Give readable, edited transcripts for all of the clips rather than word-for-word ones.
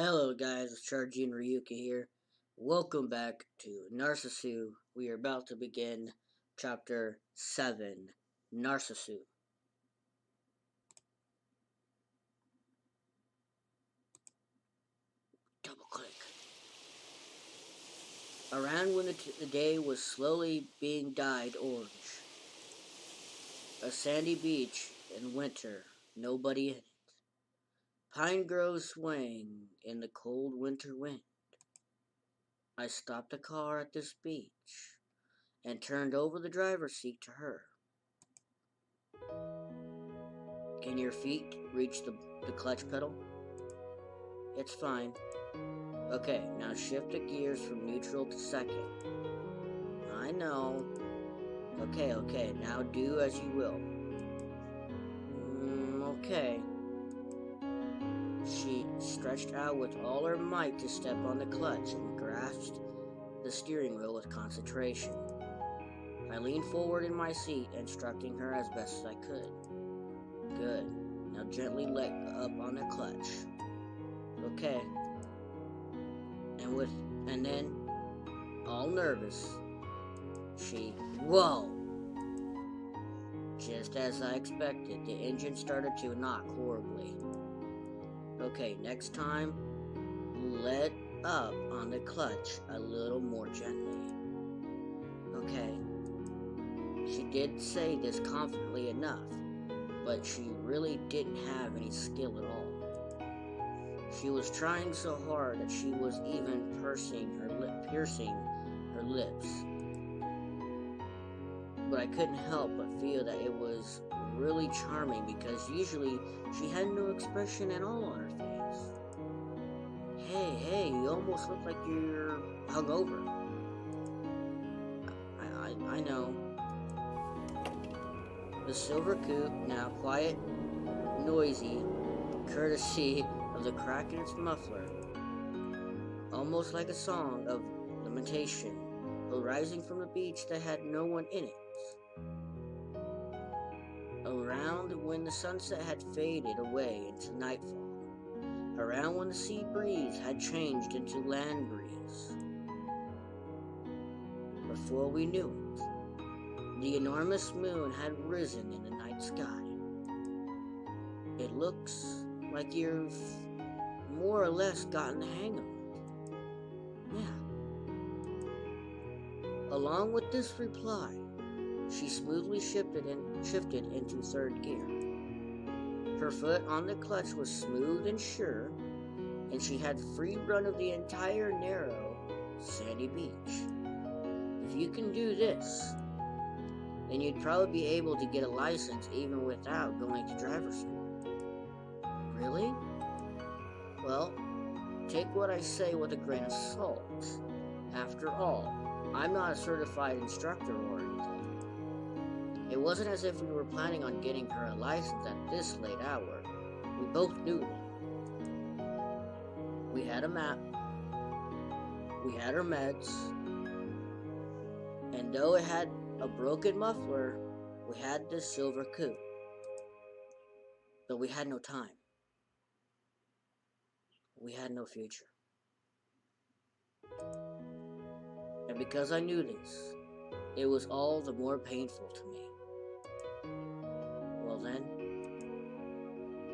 Hello guys, it's Charjr Ryuki here. Welcome back to Narcissu. We are about to begin Chapter 7, Narcissu. Double click. Around when the day was slowly being dyed orange. A sandy beach in winter, nobody in it. Pine groves swaying in the cold winter wind. I stopped the car at this beach and turned over the driver's seat to her. Can your feet reach the clutch pedal? It's fine. Okay, now shift the gears from neutral to second. I know. Okay, now do as you will. Okay. She stretched out with all her might to step on the clutch and grasped the steering wheel with concentration. I leaned forward in my seat, instructing her as best as I could. Good. Now gently let up on the clutch. Okay. And then, all nervous, whoa! Just as I expected, the engine started to knock horribly. Okay, next time, let up on the clutch a little more gently. Okay. She did say this confidently enough, but she really didn't have any skill at all. She was trying so hard that she was even piercing her lips. But I couldn't help but feel that it was really charming because usually she had no expression at all on her face. Hey, you almost look like you're hungover. I know. The silver coupe, now quiet, noisy, courtesy of the crack in its muffler, almost like a song of lamentation, arising from a beach that had no one in it. Around when the sunset had faded away into nightfall, around when the sea breeze had changed into land breeze. Before we knew it, the enormous moon had risen in the night sky. It looks like you've more or less gotten the hang of it. Yeah. Along with this reply, she smoothly shifted into third gear. Her foot on the clutch was smooth and sure, and she had free run of the entire narrow, sandy beach. If you can do this, then you'd probably be able to get a license even without going to driver's school. Really? Well, take what I say with a grain of salt. After all, I'm not a certified instructor or anything. It wasn't as if we were planning on getting her a license at this late hour. We both knew it. We had a map. We had her meds. And though it had a broken muffler, we had this silver coupe. But we had no time. We had no future. And because I knew this, it was all the more painful to me. Well then,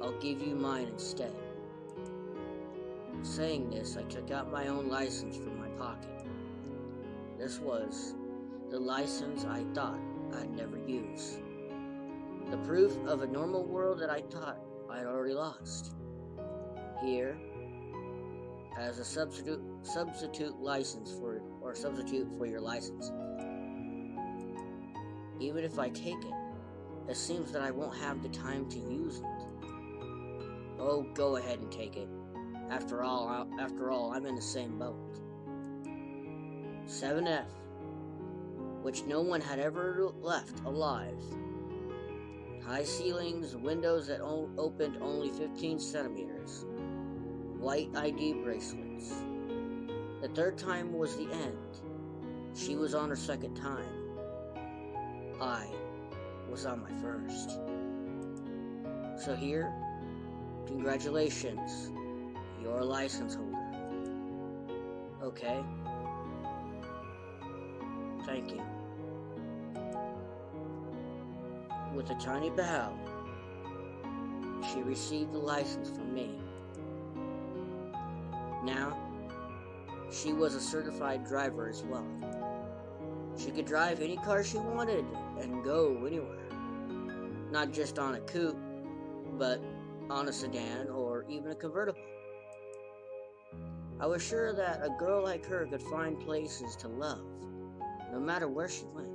I'll give you mine instead. Saying this, I took out my own license from my pocket. This was the license I thought I'd never use. The proof of a normal world that I thought I'd already lost. Here, as a substitute license substitute for your license. Even if I take it, it seems that I won't have the time to use it. Oh, go ahead and take it. After all, I'm in the same boat. 7F, which no one had ever left alive. High ceilings, windows that opened only 15 centimeters. White ID bracelets. The third time was the end. She was on her second time. I was on my first. So here, congratulations. You're a license holder. Okay. Thank you. With a tiny bow, she received the license from me. Now, she was a certified driver as well. She could drive any car she wanted and go anywhere. Not just on a coupe, but on a sedan or even a convertible. I was sure that a girl like her could find places to love, no matter where she went.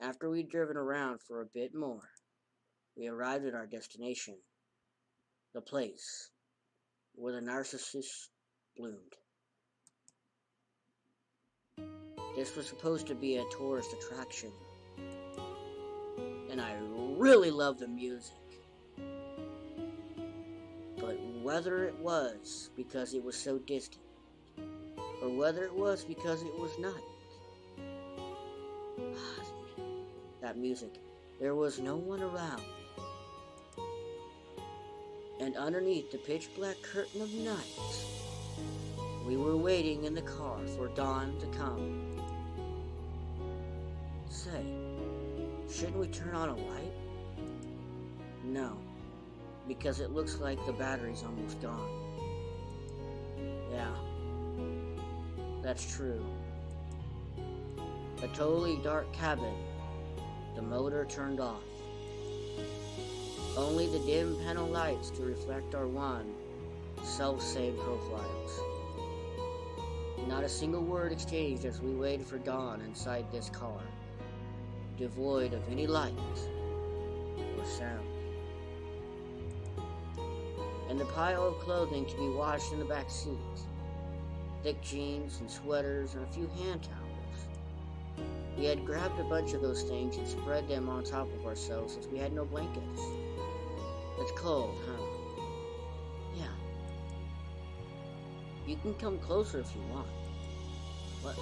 After we'd driven around for a bit more, we arrived at our destination, the place where the Narcissus bloomed. This was supposed to be a tourist attraction, and I really loved the music. But whether it was because it was so distant, or whether it was because it was night, that music, there was no one around. And underneath the pitch black curtain of night, we were waiting in the car for dawn to come. Say, shouldn't we turn on a light? No, because it looks like the battery's almost gone. Yeah, that's true. A totally dark cabin, the motor turned off. Only the dim panel lights to reflect our one self-same profiles. Not a single word exchanged as we waited for dawn inside this car, devoid of any light or sound. And the pile of clothing to be washed in the back seat, thick jeans and sweaters and a few hand towels. We had grabbed a bunch of those things and spread them on top of ourselves since we had no blankets. It's cold, huh? Yeah. You can come closer if you want. What?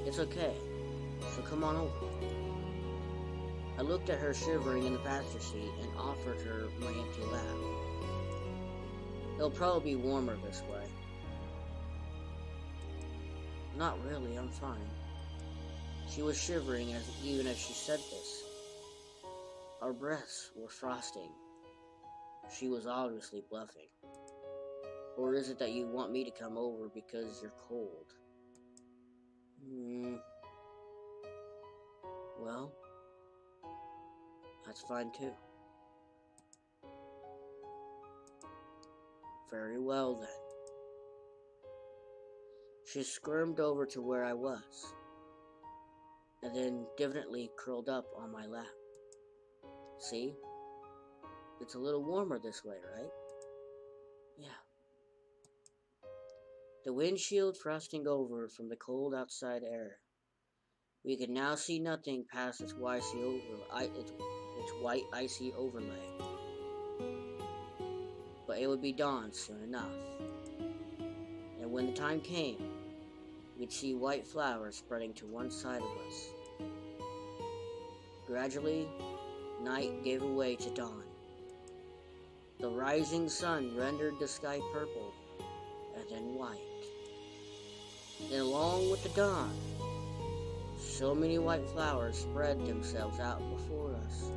It's okay. So come on over. I looked at her shivering in the passenger seat and offered her my empty lap. It'll probably be warmer this way. Not really, I'm fine. She was shivering even as she said this. Our breaths were frosting. She was obviously bluffing. Or is it that you want me to come over because you're cold? Well, that's fine too. Very well then. She squirmed over to where I was, and then diffidently curled up on my lap. See? It's a little warmer this way, right? Yeah. The windshield frosting over from the cold outside air. We could now see nothing past its white icy overlay. But it would be dawn soon enough. And when the time came, we'd see white flowers spreading to one side of us. Gradually, night gave way to dawn. The rising sun rendered the sky purple, and then white. And along with the dawn, so many white flowers spread themselves out before us.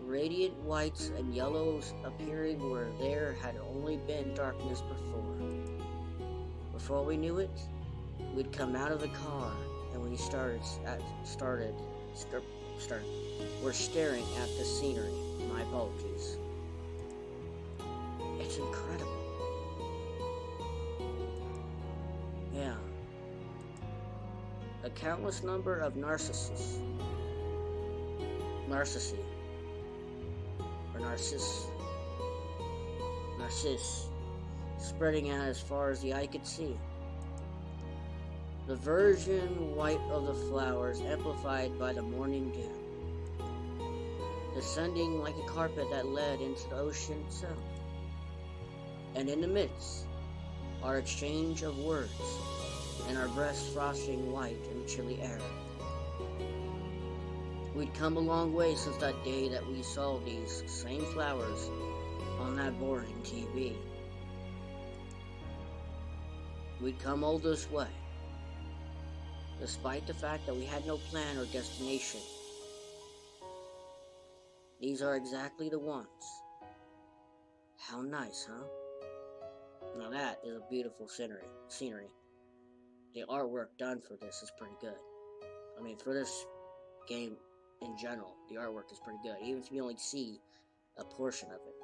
Radiant whites and yellows appearing where there had only been darkness before. Before we knew it, we'd come out of the car and we're staring at the scenery. My apologies. It's incredible. Yeah. A countless number of Narcissus. Narcissi. Or Narciss, spreading out as far as the eye could see. The virgin white of the flowers amplified by the morning dew, descending like a carpet that led into the ocean itself. And in the midst, our exchange of words, and our breasts frosting white in the chilly air. We'd come a long way since that day that we saw these same flowers on that boring TV. We'd come all this way, despite the fact that we had no plan or destination. These are exactly the ones. How nice, huh? Now that is a beautiful scenery. The artwork done for this is pretty good. I mean, for this game in general, the artwork is pretty good, even if you only see a portion of it.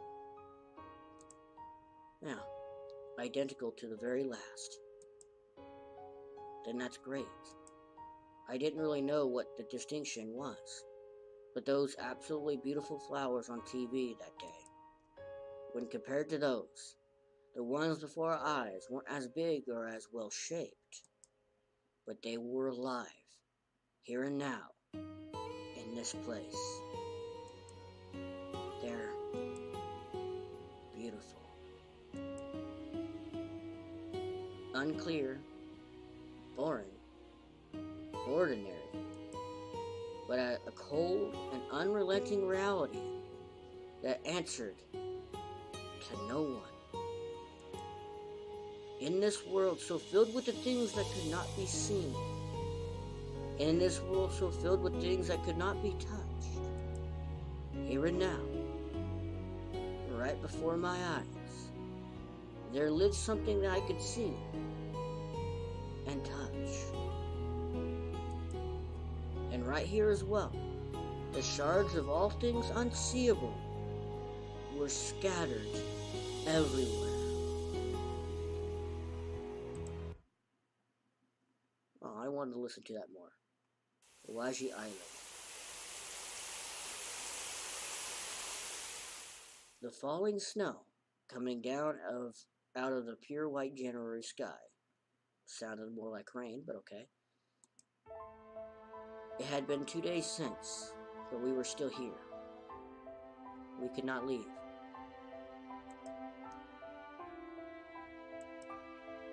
Now, identical to the very last. Then that's great. I didn't really know what the distinction was, but those absolutely beautiful flowers on TV that day, when compared to those, the ones before our eyes weren't as big or as well shaped, but they were alive, here and now, in this place. They're beautiful. Unclear, boring, ordinary, but a cold and unrelenting reality that answered to no one. In this world so filled with the things that could not be seen, and in this world so filled with things that could not be touched, here and now, right before my eyes, there lived something that I could see and touch. And right here as well, the shards of all things unseeable were scattered everywhere. Oh, I wanted to listen to that more. Waji Island. The falling snow coming down out of the pure white January sky. Sounded more like rain, but okay. It had been 2 days since, but we were still here. We could not leave.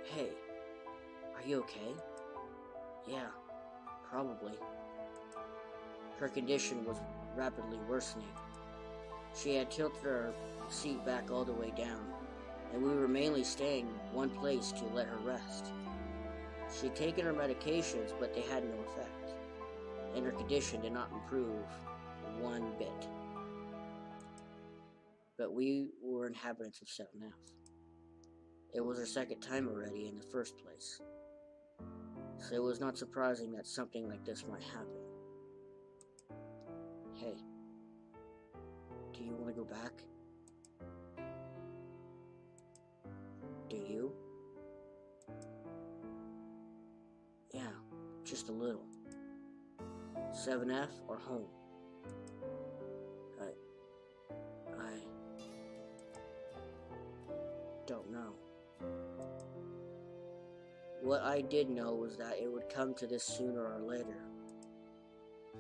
Hey, are you okay? Yeah, probably. Her condition was rapidly worsening. She had tilted her seat back all the way down, and we were mainly staying one place to let her rest. She'd taken her medications, but they had no effect, and her condition did not improve one bit. But we were inhabitants of S Elm. It was her second time already in the first place, so it was not surprising that something like this might happen. Hey, do you want to go back? Do you? Yeah, just a little. 7F or home? I don't know. What I did know was that it would come to this sooner or later,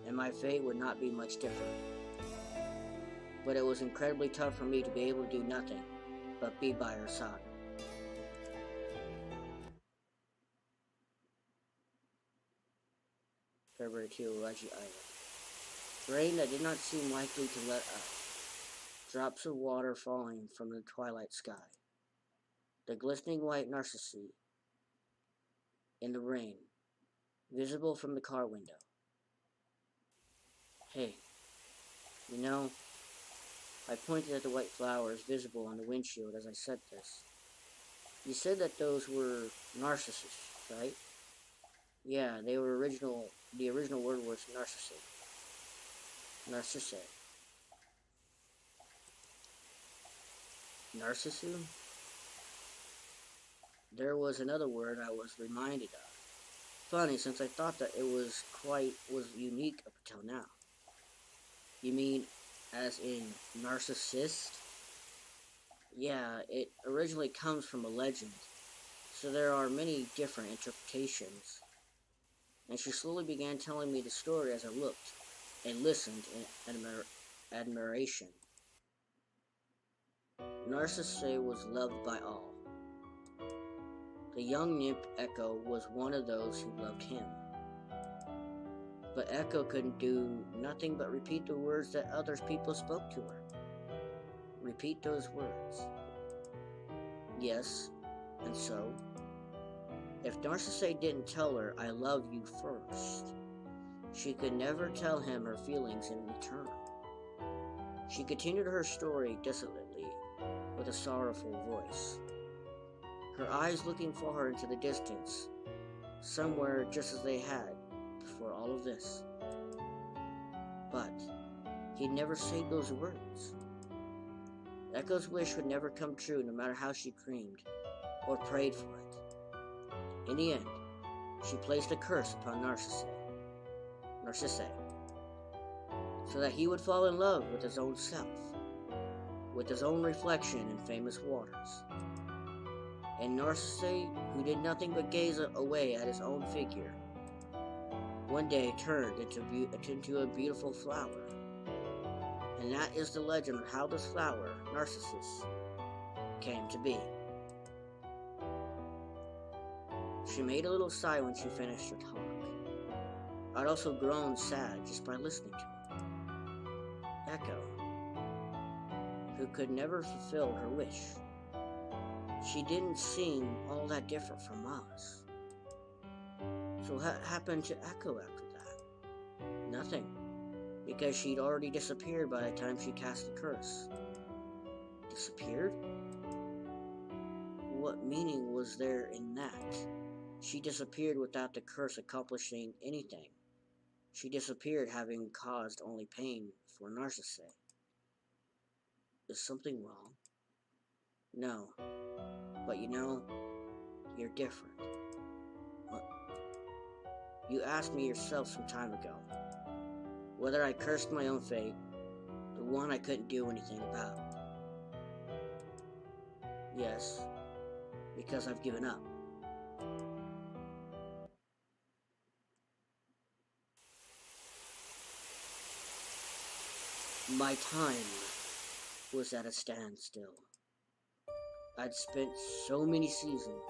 and my fate would not be much different. But it was incredibly tough for me to be able to do nothing but be by her side. February 2, Raji Island. Rain that did not seem likely to let up. Drops of water falling from the twilight sky. The glistening white Narcissu in the rain, visible from the car window. Hey, you know, I pointed at the white flowers visible on the windshield as I said this. You said that those were narcissus, right? Yeah, they were the original word was Narcissu. Narcisse. Narcissu? There was another word I was reminded of. Funny, since I thought that it was unique up until now. You mean as in narcissist? Yeah, it originally comes from a legend, so there are many different interpretations. And she slowly began telling me the story as I looked and listened in admiration. Narcisse was loved by all. The young nymph Echo was one of those who loved him. But Echo couldn't do nothing but repeat the words that other people spoke to her. Repeat those words. Yes, and so, if Narcissu didn't tell her, "I love you" first, she could never tell him her feelings in return. She continued her story desolately, with a sorrowful voice, her eyes looking far into the distance, somewhere just as they had before all of this. But he'd never say those words. Echo's wish would never come true, no matter how she screamed or prayed for it. In the end, she placed a curse upon Narcissu, so that he would fall in love with his own self, with his own reflection in famous waters. And Narcissu, who did nothing but gaze away at his own figure, one day turned into a beautiful flower. And that is the legend of how this flower, Narcissus, came to be. She made a little sigh when she finished her talk. I'd also grown sad just by listening to her. Echo, who could never fulfill her wish. She didn't seem all that different from us. So what happened to Echo after that? Nothing, because she'd already disappeared by the time she cast the curse. Disappeared? What meaning was there in that? She disappeared without the curse accomplishing anything. She disappeared having caused only pain for Narcissu. Is something wrong? No. But you know, you're different. What? You asked me yourself some time ago whether I cursed my own fate, the one I couldn't do anything about. Yes, because I've given up. My time was at a standstill. I'd spent so many seasons,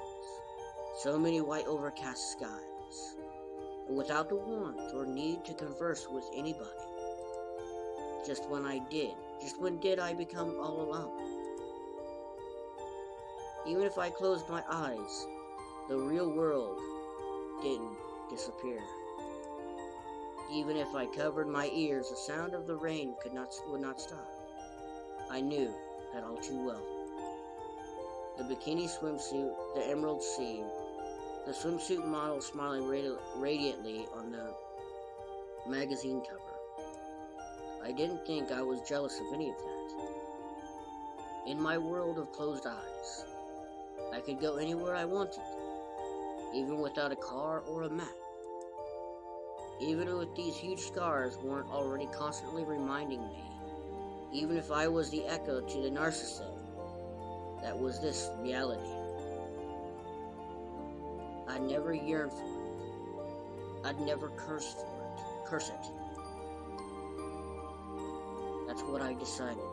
so many white overcast skies, and without the want or need to converse with anybody. Just when did I become all alone? Even if I closed my eyes, the real world didn't disappear. Even if I covered my ears, the sound of the rain would not stop. I knew that all too well. The bikini swimsuit, the emerald sea, the swimsuit model smiling radiantly on the magazine cover. I didn't think I was jealous of any of that. In my world of closed eyes, I could go anywhere I wanted, even without a car or a map. Even if these huge scars weren't already constantly reminding me, even if I was the echo to the Narcissu, that was this reality. I'd never yearn for it. I'd never curse it. That's what I decided.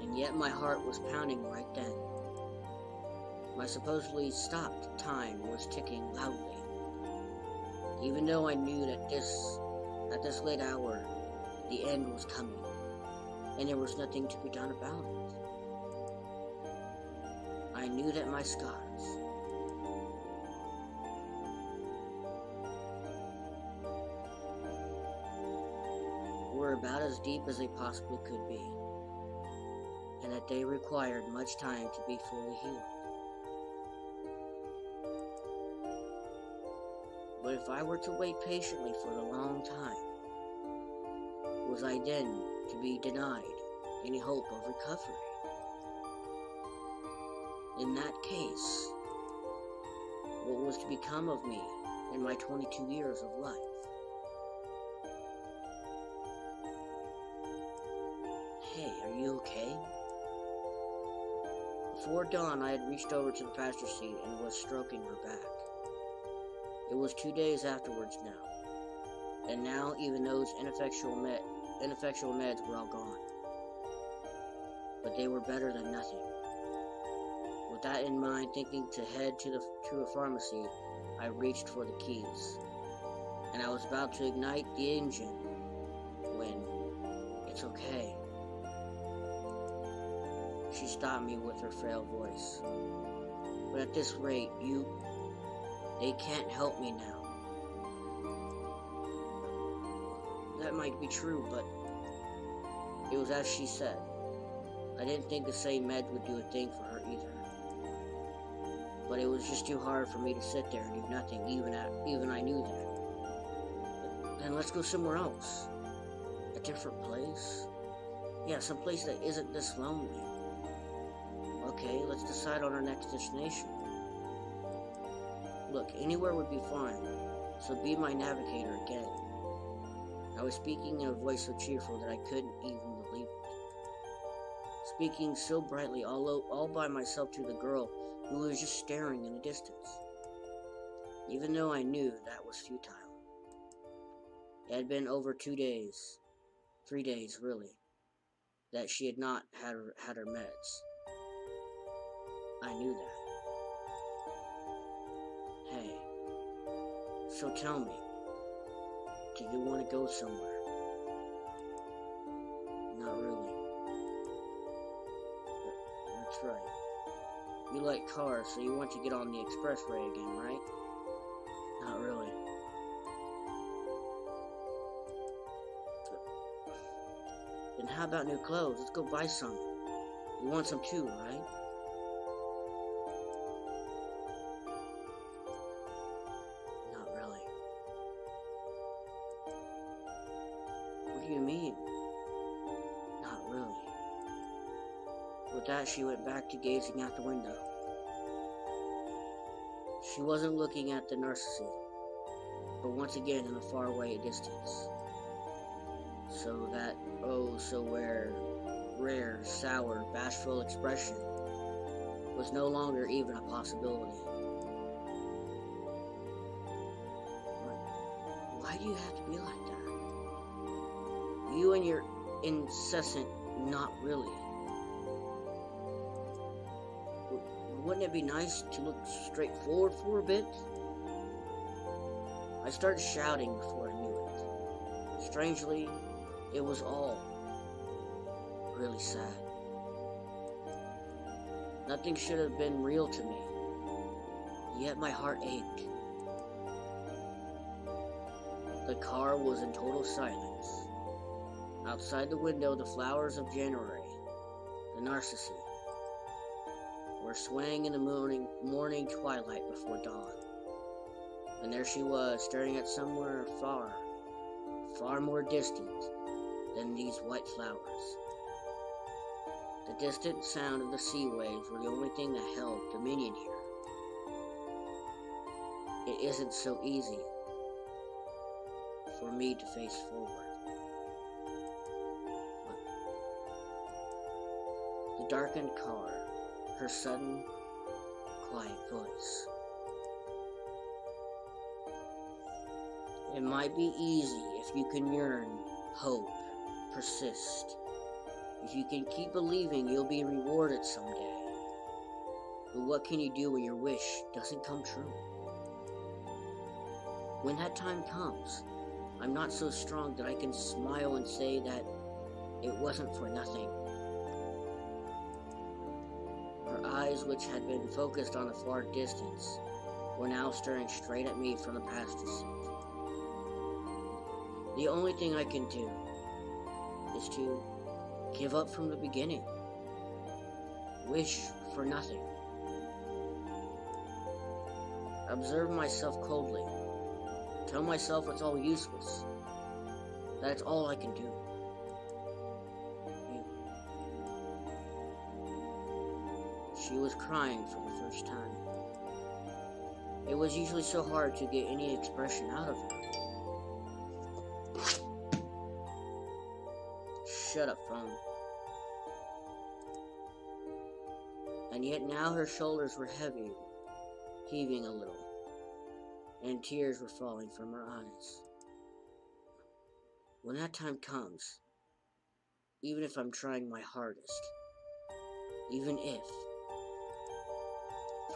And yet my heart was pounding right then. My supposedly stopped time was ticking loudly. Even though I knew that at this late hour, the end was coming, and there was nothing to be done about it. I knew that my scars were about as deep as they possibly could be, and that they required much time to be fully healed. But if I were to wait patiently for a long time, was I then to be denied any hope of recovery? In that case, what was to become of me in my 22 years of life? Hey, are you okay? Before dawn, I had reached over to the passenger seat and was stroking her back. It was 2 days afterwards now, and now even those ineffectual meds were all gone. But they were better than nothing. With that in mind, thinking to head to a pharmacy, I reached for the keys, and I was about to ignite the engine when, "It's okay." She stopped me with her frail voice. "But at this rate, they can't help me now." That might be true, but it was as she said. I didn't think the same meds would do a thing for her either. But it was just too hard for me to sit there and do nothing, even I knew that. "Then let's go somewhere else. A different place? Yeah, some place that isn't this lonely." "Okay, let's decide on our next destination." "Look, anywhere would be fine, so be my navigator again." I was speaking in a voice so cheerful that I couldn't even believe it. Speaking so brightly all by myself to the girl who was just staring in the distance, even though I knew that was futile. It had been over 2 days, 3 days really, that she had not had her meds. I knew that. "Hey, so tell me, do you want to go somewhere?" "Not really." "That's right. You like cars, so you want to get on the expressway again, right?" "Not really." "Then how about new clothes? Let's go buy some. You want some too, right?" "Not really." "What do you mean, not really?" With that, she went back to gazing out the window. She wasn't looking at the Narcissu, but once again in the faraway distance. So that so rare, sour, bashful expression was no longer even a possibility. Why do you have to be like that? You and your incessant "not really." Wouldn't it be nice to look straight forward for a bit? I started shouting before I knew it. Strangely, it was all really sad. Nothing should have been real to me, yet my heart ached. The car was in total silence. Outside the window, the flowers of January, the Narcissu, were swaying in the morning twilight before dawn. And there she was, staring at somewhere far, far more distant than these white flowers. The distant sound of the sea waves were the only thing that held dominion here. It isn't so easy for me to face forward. The darkened car, her sudden, quiet voice. It might be easy if you can yearn, hope, persist. If you can keep believing you'll be rewarded someday. But what can you do when your wish doesn't come true? When that time comes, I'm not so strong that I can smile and say that it wasn't for nothing. Her eyes, which had been focused on the far distance, were now staring straight at me from the passenger seat. The only thing I can do is to give up from the beginning. Wish for nothing. Observe myself coldly. Tell myself it's all useless. That it's all I can do. She was crying for the first time. It was usually so hard to get any expression out of her. Shut up, phone. And yet now her shoulders were heavy, heaving a little, and tears were falling from her eyes. When that time comes, even if I'm trying my hardest, even if,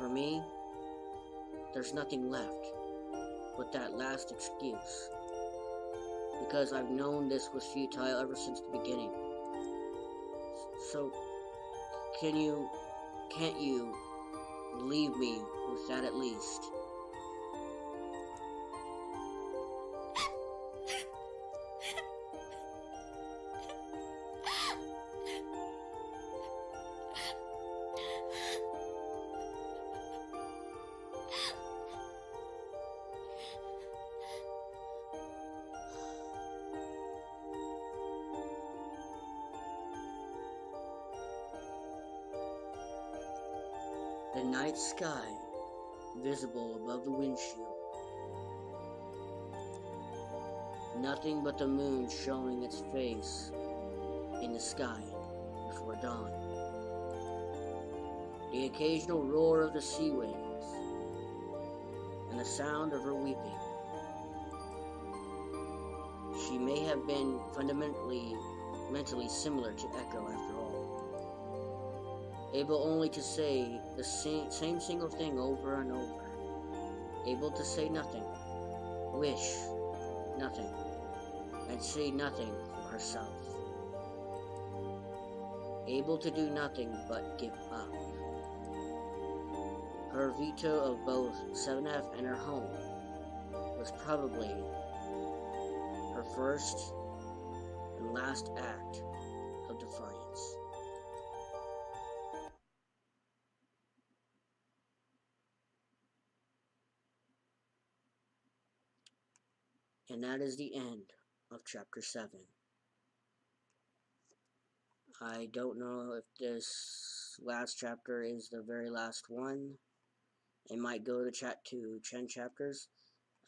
For me, there's nothing left but that last excuse. Because I've known this was futile ever since the beginning. So, can't you leave me with that at least? The night sky, visible above the windshield. Nothing but the moon showing its face in the sky before dawn. The occasional roar of the sea waves, and the sound of her weeping. She may have been mentally similar to Echo after all. Able only to say the same single thing over and over. Able to say nothing, wish nothing, and say nothing for herself. Able to do nothing but give up. Her veto of both 7F and her home was probably her first and last act of defiance. And that is the end of chapter 7. I don't know if this last chapter is the very last one. It might go to 10 chapters.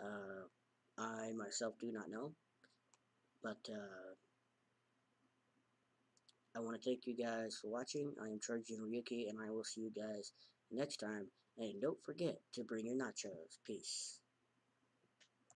I myself do not know. But I want to thank you guys for watching. I am Charjr Ryuki, and I will see you guys next time. And don't forget to bring your nachos. Peace.